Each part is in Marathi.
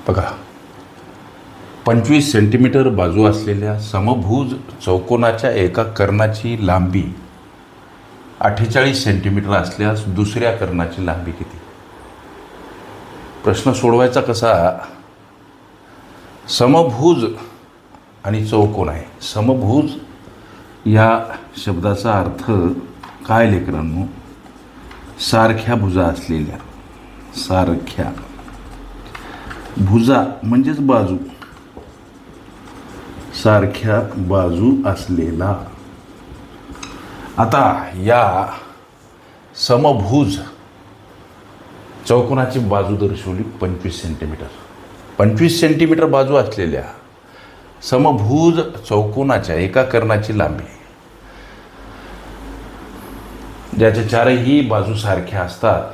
बघा, 25 सेंटीमीटर बाजू असलेल्या समभुज चौकोनाच्या एका कर्णाची लांबी 48 सेंटीमीटर असल्यास दुसऱ्या कर्णाची लांबी किती? प्रश्न सोडवायचा कसा? समभुज आणि चौकोन आहे. समभुज या शब्दाचा अर्थ काय लेकरांनो? सारख्या भुजा असलेल्या. सारख्या भुजा म्हणजेच बाजू, सारख्या बाजू असलेला. आता या समभुज चौकोनाची बाजू दर्शवली 25 सेंटीमीटर. 25 सेंटीमीटर बाजू असलेल्या समभुज चौकोनाच्या एका कर्णाची लांबी, ज्याच्या चारही बाजू सारख्या असतात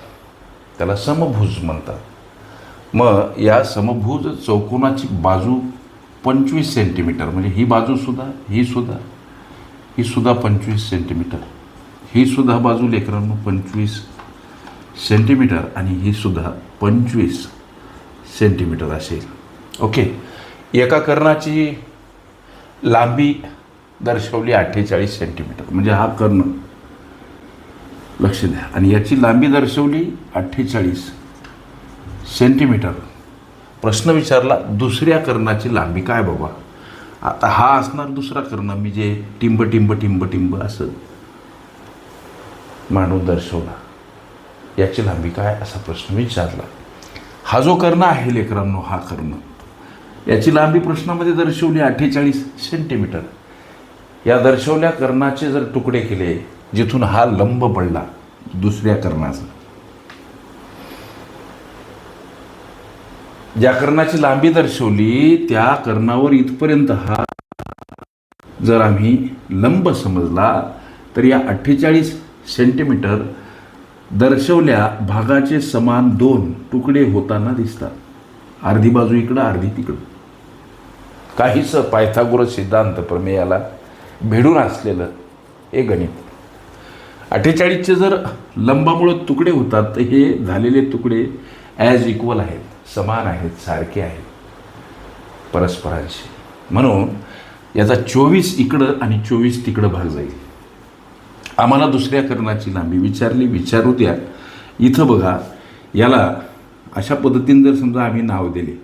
त्याला समभुज म्हणतात. मग या समभुज चौकोनाची बाजू 25 सेंटीमीटर, म्हणजे ही बाजूसुद्धा, ही सुद्धा 25 सेंटीमीटर, ही सुद्धा बाजू लेकरांनो 25 सेंटीमीटर आणि ही सुद्धा 25 सेंटीमीटर असेल. ओके. एका कर्णाची लांबी दर्शवली 48 सेंटीमीटर, म्हणजे हा कर्ण, लक्ष द्या, आणि याची लांबी दर्शवली 48 सेंटीमीटर. प्रश्न विचारला दुसऱ्या कर्णाची लांबी काय बाबा? आता हा असणार दुसरा कर्ण, मी जे टिंब टिंब टिंब टिंब असं मांडून दर्शवला, याची लांबी काय असा प्रश्न विचारला. हा जो कर्ण आहे लेकरांनो, हा कर्ण, याची लांबी प्रश्नामध्ये दर्शवली 48 सेंटीमीटर. या दर्शवल्या कर्णाचे जर तुकडे केले, जिथून हा लंब पडला दुसऱ्या कर्णाचा, ज्या कर्णाची लांबी दर्शवली त्या कर्णावर इथपर्यंत हा जर आम्ही लंब समजला, तर या 48 सेंटीमीटर दर्शवल्या भागाचे समान 2 तुकडे होताना दिसतात. अर्धी बाजू इकडं, अर्धी तिकडं. काहीच पायथागोरस सिद्धांत प्रमेयाला भिडून असलेलं हे गणित. 48चे जर लंबामुळे तुकडे होतात, तर हे झालेले तुकडे ॲज इक्वल आहेत, समान आहेत, सारखे आहेत परस्परांशी. म्हणून याचा 24 इकडं आणि 24 तिकडं भाग जाईल. आम्हाला दुसऱ्या कर्णाची लांबी विचारू द्या. इथं बघा, याला अशा पद्धतीने जर समजा आम्ही नाव दिले,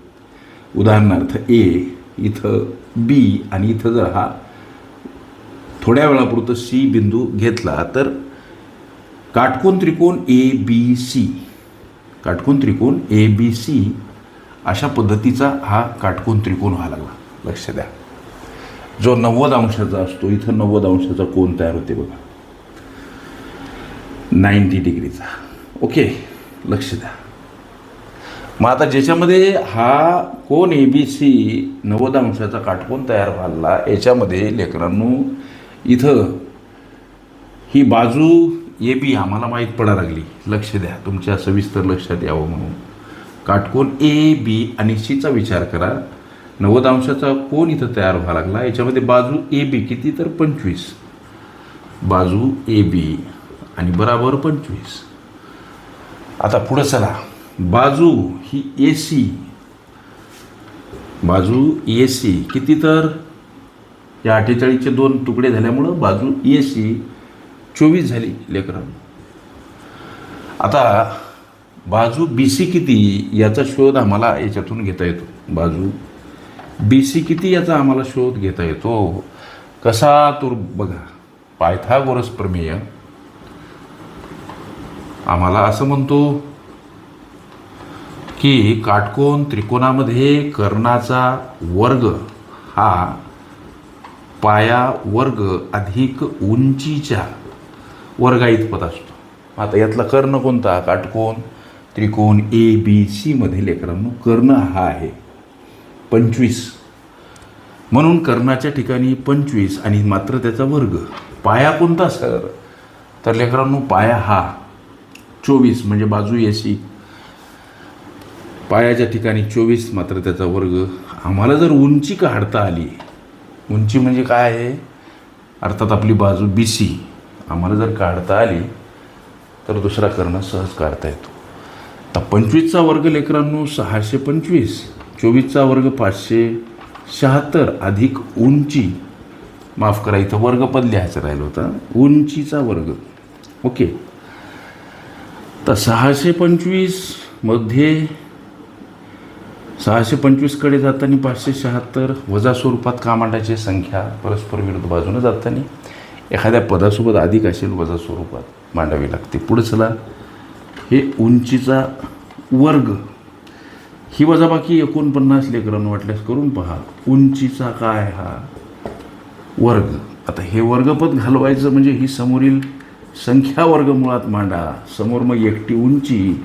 उदाहरणार्थ ए, इथं बी, आणि इथं जर हा थोड्या वेळापुरतं सी बिंदू घेतला, तर काटकोन त्रिकोण ABC, काटकोन त्रिकोण ABC अशा पद्धतीचा हा काटकोन त्रिकोण व्हायला लागला. लक्ष द्या, जो 90 अंशाचा असतो, इथं 90 अंशाचा कोन तयार होते बघा, 90 डिग्रीचा. ओके, लक्ष द्या. मग आता ज्याच्यामध्ये हा कोन ABC 90 अंशाचा काटकोन तयार व्हायला, याच्यामध्ये लेकरांनो इथं ही बाजू AB आम्हाला माहीत पडायला लागली. लक्ष द्या, तुमच्या सविस्तर लक्षात यावं म्हणून. काटकोन AB आणि Cचा विचार करा. 90 अंशाचा कोन इथं तयार व्हायला लागला, याच्यामध्ये बाजू AB किती, तर 25. बाजू AB आणि बराबर 25. आता पुढं चला, बाजू ही AC, बाजू AC किती, तर या 48चे 2 तुकडे झाल्यामुळं बाजू AC 24 झाली लेकरांनो. आता बाजू BC किती याचा शोध आम्हाला याच्यातून घेता येतो. बाजू BC किती याचा आम्हाला शोध घेता येतो. कसा? तो बघा, पायथागोरस प्रमेय आम्हाला असं म्हणतो की काटकोन त्रिकोणामध्ये कर्णाचा वर्ग हा पाया वर्ग अधिक उंचीच्या वर्गाइतपत असतो. आता यातला कर्ण कोणता? काटकोन त्रिकोण ABC मध्ये लेकरांनो कर्ण हा आहे 25. म्हणून कर्णाच्या ठिकाणी 25 आणि मात्र त्याचा वर्ग. पाया कोणता सर? तर लेकरांनो पाया हा 24, म्हणजे बाजू AC पायाच्या ठिकाणी 24 मात्र त्याचा वर्ग. आम्हाला जर उंची काढता आली, उंची म्हणजे काय आहे, अर्थात आपली बाजू BC आम्हाला जर काढता आली तर दुसरा कर्ण सहज काढता येतो. तर 25चा वर्ग लेकरांनो 625, 24चा वर्ग 576 अधिक उंची, माफ करा इथं वर्गपद लिहायचं राहिलं होतं, उंचीचा वर्ग. ओके. तर 625 मध्ये 625कडे जाताना 576 वजा स्वरूपात का मांडायची, संख्या परस्पर विरुद्ध बाजूने जाताना एखाद्या पदासोबत अधिक असेल वजा स्वरूपात मांडावी लागते. पुढे चला, हे उंचीचा वर्ग, ही वजाबाकी 49 लेकरांना वाटल्यास करून पहा. उंचीचा काय हा वर्ग. आता हे वर्गपद घालवायचं म्हणजे ही समोरील संख्या वर्गमुळात मांडा. समोर मग एकटी उंची,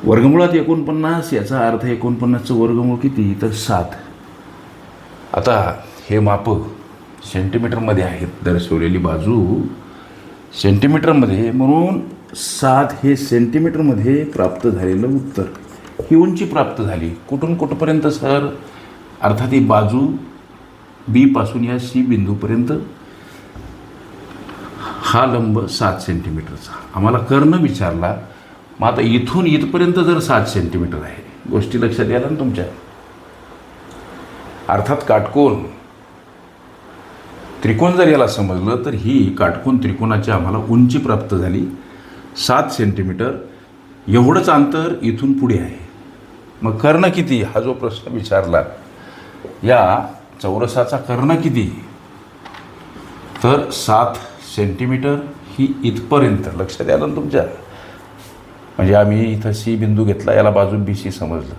वर्गमुळात 49, याचा अर्थ 49चं वर्गमूळ किती, तर 7. आता हे माप सेंटीमीटरमध्ये आहेत, दर्शवलेली बाजू सेंटीमीटरमध्ये, म्हणून 7 हे सेंटीमीटरमध्ये प्राप्त झालेलं उत्तर. ही उंची प्राप्त झाली. कुठून कुठपर्यंत सर, अर्थात ही बाजू बी पासून या सी बिंदूपर्यंत हा लंब 7 सेंटीमीटरचा. आम्हाला कर्ण विचारला, मग आता इथून इथपर्यंत जर 7 सेंटीमीटर आहे, गोष्टी लक्षात यायला ना तुमच्या. अर्थात काटकोन त्रिकोण जर याला समजलं तर ही काटकोन त्रिकोणाची आम्हाला उंची प्राप्त झाली 7 सेंटीमीटर. एवढंच अंतर इथून पुढे आहे. मग कर्ण किती, हा जो प्रश्न विचारला, या चौरसाचा कर्ण किती, तर 7 सेंटीमीटर. ही इथपर्यंत लक्षात यायला ना तुमच्या. म्हणजे आम्ही इथं सी बिंदू घेतला, याला बाजू बी सी समजलं.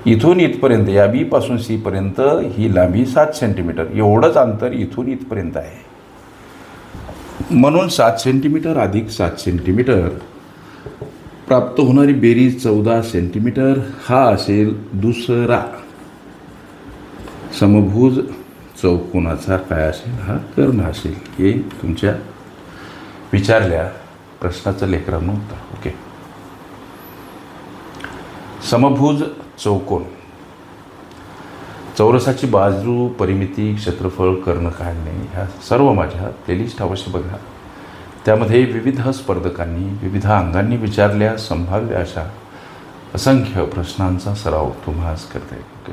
इथून इथपर्यंत, या बी पासून सी पर्यंत ही लांबी 7 सेंटीमीटर. एवढंच अंतर इथून इथपर्यंत आहे. म्हणून 7 सेंटीमीटर अधिक 7 सेंटीमीटर प्राप्त होणारी बेरीज 14 सेंटीमीटर. हा असेल दुसरा समभुज चौकोनाचा काय असेल, हा कर्ण असेल. हे तुमच्या विचारल्या प्रश्नाचं लेकरांनो उत्तर. ओके. समभुज चौकोन, चौरसाची बाजू, परिमिती, क्षेत्रफळ, कर्ण काढणे, ह्या सर्व माझ्या प्लेलिस्ट अवश्य बघा. त्यामध्ये विविध स्पर्धकांनी विविध अंगांनी विचारल्या संभाव्य अशा असंख्य प्रश्नांचा सराव तुम्हाला करता येईल. ओके.